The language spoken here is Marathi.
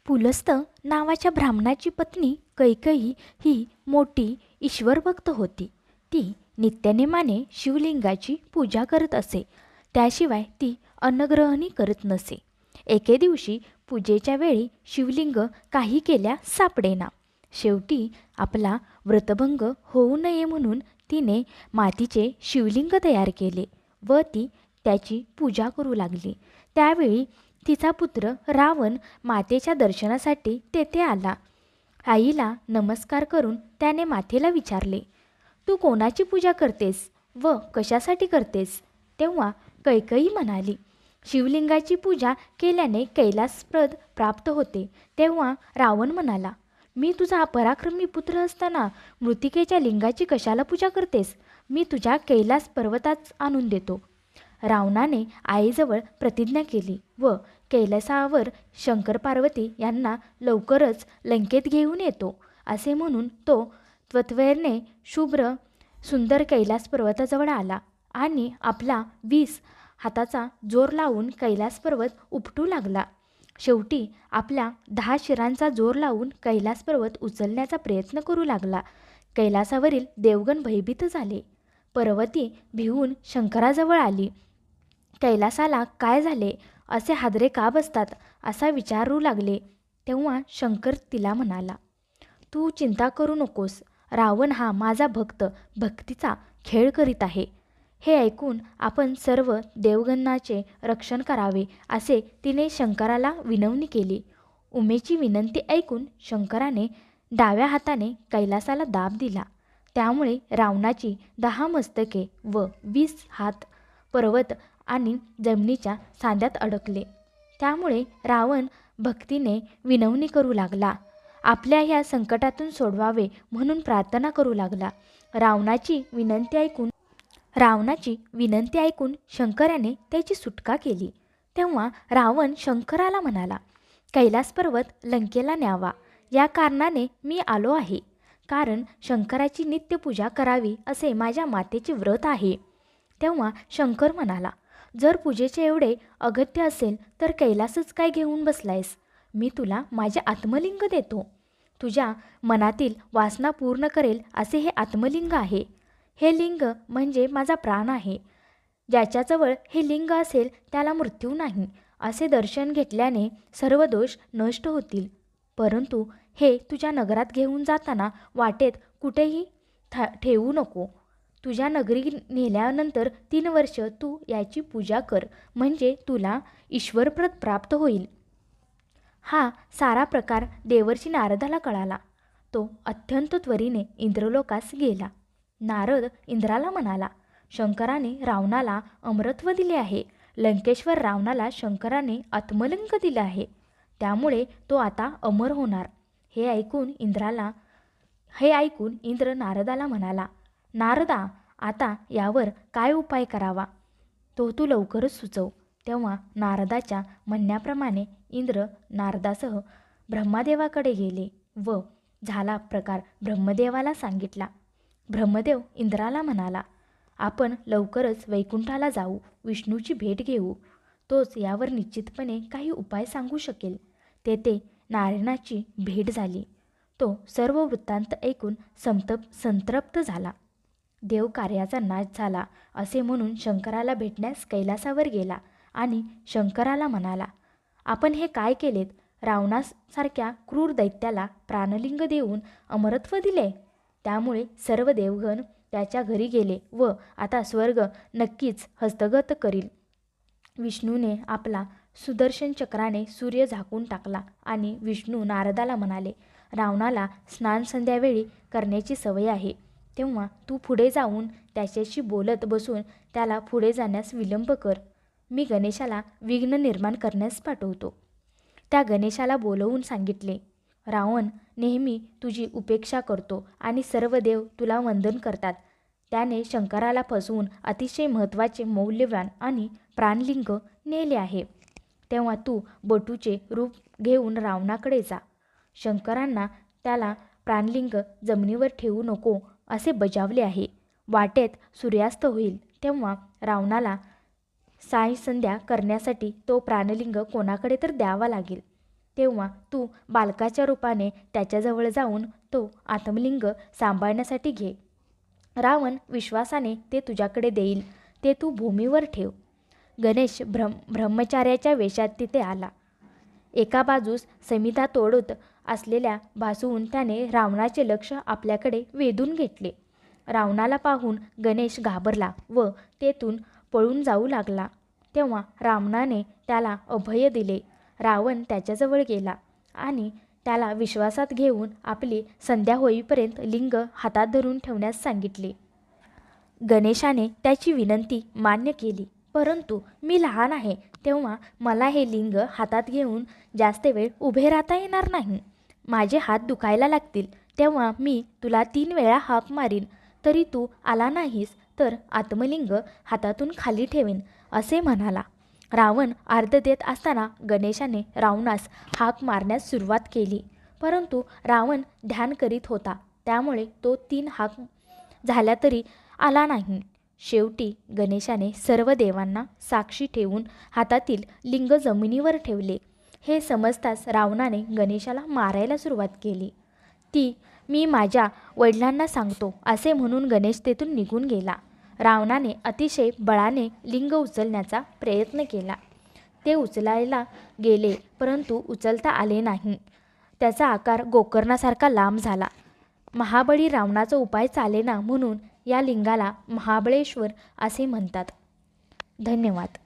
पुलस्त नावाच्या ब्राह्मणाची पत्नी कैकेयी ही मोठी ईश्वरभक्त होती. ती नित्यनेमाने शिवलिंगाची पूजा करत असे. त्याशिवाय ती अन्नग्रहणी करत नसे. एके दिवशी पूजेच्या वेळी शिवलिंग काही केल्या सापडेना. शेवटी आपला व्रतभंग होऊ नये म्हणून तिने मातीचे शिवलिंग तयार केले व ती त्याची पूजा करू लागली. त्यावेळी तिचा पुत्र रावण मातेच्या दर्शनासाठी तेथे आला. आईला नमस्कार करून त्याने मातेला विचारले, "तू कोणाची पूजा करतेस व कशासाठी करतेस?" तेव्हा कैकेयी म्हणाली, "शिवलिंगाची पूजा केल्याने कैलासप्रद प्राप्त होते." तेव्हा रावण म्हणाला, "मी तुझा पराक्रमी पुत्र असताना मृत्तिकेच्या लिंगाची कशाला पूजा करतेस? मी तुझ्या कैलास पर्वताच आणून देतो." रावणाने आईजवळ प्रतिज्ञा केली व कैलासावर शंकर पार्वती यांना लवकरच लंकेत घेऊन येतो असे म्हणून तो त्वरेने शुभ्र सुंदर कैलास पर्वताजवळ आला आणि आपला 20 हाताचा जोर लावून कैलास पर्वत उपटू लागला. शेवटी आपल्या 10 शिरांचा जोर लावून कैलास पर्वत उचलण्याचा प्रयत्न करू लागला. कैलासावरील देवगण भयभीत झाले. पार्वती भिवून शंकराजवळ आली. कैलासाला काय झाले, असे हादरे का बसतात असा विचारू लागले. तेव्हा शंकर तिला म्हणाला, "तू चिंता करू नकोस. रावण हा माझा भक्त भक्तीचा खेळ करीत आहे." हे ऐकून आपण सर्व देवगणाचे रक्षण करावे असे तिने शंकराला विनवणी केली. उमेची विनंती ऐकून शंकराने डाव्या हाताने कैलासाला दाब दिला. त्यामुळे रावणाची 10 मस्तके व 20 हात पर्वत आणि जमिनीच्या सांध्यात अडकले. त्यामुळे रावण भक्तीने विनवणी करू लागला. आपल्या ह्या संकटातून सोडवावे म्हणून प्रार्थना करू लागला. रावणाची विनंती ऐकून शंकराने त्याची सुटका केली. तेव्हा रावण शंकराला म्हणाला, "कैलास पर्वत लंकेला न्यावा या कारणाने मी आलो आहे. कारण शंकराची नित्यपूजा करावी असे माझ्या मातेचे व्रत आहे." तेव्हा शंकर म्हणाला, "जर पूजेचे एवढे अगत्य असेल तर कैलासच काय घेऊन बसलायस? मी तुला माझे आत्मलिंग देतो. तुझ्या मनातील वासना पूर्ण करेल असे हे आत्मलिंग आहे. हे लिंग म्हणजे माझा प्राण आहे. ज्याच्याजवळ हे लिंग असेल त्याला मृत्यू नाही. असे दर्शन घेतल्याने सर्व दोष नष्ट होतील. परंतु हे तुझ्या नगरात घेऊन जाताना वाटेत कुठेही ठेवू नको. तुझ्या नगरी नेल्यानंतर 3 वर्ष तू याची पूजा कर, म्हणजे तुला ईश्वरप्रद प्राप्त होईल." हा सारा प्रकार देवर्षी नारदाला कळाला. तो अत्यंत त्वरेने इंद्रलोकास गेला. नारद इंद्राला म्हणाला, "शंकराने रावणाला अमरत्व दिले आहे. लंकेश्वर रावणाला शंकराने आत्मलिंग दिले आहे. त्यामुळे तो आता अमर होणार." हे ऐकून इंद्र नारदाला म्हणाला, "नारदा, आता यावर काय उपाय करावा तो तू लवकरच सुचव." तेव्हा नारदाच्या म्हणण्याप्रमाणे इंद्र नारदासह ब्रह्मदेवाकडे गेले व झाला प्रकार ब्रह्मदेवाला सांगितला. ब्रह्मदेव इंद्राला म्हणाला, "आपण लवकरच वैकुंठाला जाऊ, विष्णूची भेट घेऊ. तोच यावर निश्चितपणे काही उपाय सांगू शकेल." तेथे नारायणाची भेट झाली. तो सर्व वृत्तांत ऐकून संतप्त झाला. देव कार्याचा नाश झाला असे म्हणून शंकराला भेटण्यास कैलासावर गेला आणि शंकराला म्हणाला, "आपण हे काय केलेत? रावणासारख्या क्रूर दैत्याला प्राणलिंग देऊन अमरत्व दिले." त्यामुळे सर्व देवगण त्याच्या घरी गेले व आता स्वर्ग नक्कीच हस्तगत करील. विष्णूने आपला सुदर्शन चक्राने सूर्य झाकून टाकला आणि विष्णू नारदाला म्हणाले, "रावणाला स्नान संध्यावेळी करण्याची सवय आहे. तेव्हा तू पुढे जाऊन त्याच्याशी बोलत बसून त्याला पुढे जाण्यास विलंब कर. मी गणेशाला विघ्न निर्माण करण्यास पाठवतो." त्या गणेशाला बोलवून सांगितले, "रावण नेहमी तुझी उपेक्षा करतो आणि सर्व देव तुला वंदन करतात. त्याने शंकराला फसवून अतिशय महत्त्वाचे मौल्यवान आणि प्राणलिंग नेले आहे. तेव्हा तू बटूचे रूप घेऊन रावणाकडे जा. शंकरांना त्याला प्राणलिंग जमिनीवर ठेवू नको असे बजावले आहे. वाटेत सूर्यास्त होईल तेव्हा रावणाला सायसंध्या करण्यासाठी तो प्राणलिंग कोणाकडे तर द्यावा लागेल. तेव्हा तू बालकाच्या रूपाने त्याच्याजवळ जाऊन तो आत्मलिंग सांभाळण्यासाठी घे. रावण विश्वासाने ते तुझ्याकडे देईल, ते तू भूमीवर ठेव. गणेश ब्रह्मचार्याच्या वेशात तिथे आला. एका बाजूस संहिता तोडत असलेल्या भासून त्याने रावणाचे लक्ष आपल्याकडे वेधून घेतले. रावणाला पाहून गणेश घाबरला व तेथून पळून जाऊ लागला. तेव्हा रावणाने त्याला अभय दिले. रावण त्याच्याजवळ गेला आणि त्याला विश्वासात घेऊन आपली संध्या होईपर्यंत लिंग हातात धरून ठेवण्यास सांगितले. गणेशाने त्याची विनंती मान्य केली, परंतु मी लहान आहे, तेव्हा मला हे लिंग हातात घेऊन जास्त वेळ उभे राहता येणार नाही. माझे हात दुखायला लागतील. तेव्हा मी तुला 3 वेळा हाक मारीन, तरी तू आला नाहीस तर आत्मलिंग हातातून खाली ठेवेन, असे म्हणाला. रावण अर्ध देत असताना गणेशाने रावणास हाक मारण्यास सुरुवात केली, परंतु रावण ध्यान करीत होता, त्यामुळे तो 3 हाक झाल्या तरी आला नाही. शेवटी गणेशाने सर्व देवांना साक्षी ठेवून हातातील लिंग जमिनीवर ठेवले. हे समजताच रावणाने गणेशाला मारायला सुरुवात केली. ती मी माझ्या वडिलांना सांगतो असे म्हणून गणेश तेथून निघून गेला. रावणाने अतिशय बळाने लिंग उचलण्याचा प्रयत्न केला. ते उचलायला गेले, परंतु उचलता आले नाही. त्याचा आकार गोकर्णासारखा लांब झाला. महाबळी रावणाचा उपाय चालेना म्हणून या लिंगाला महाबळेश्वर असे म्हणतात. धन्यवाद.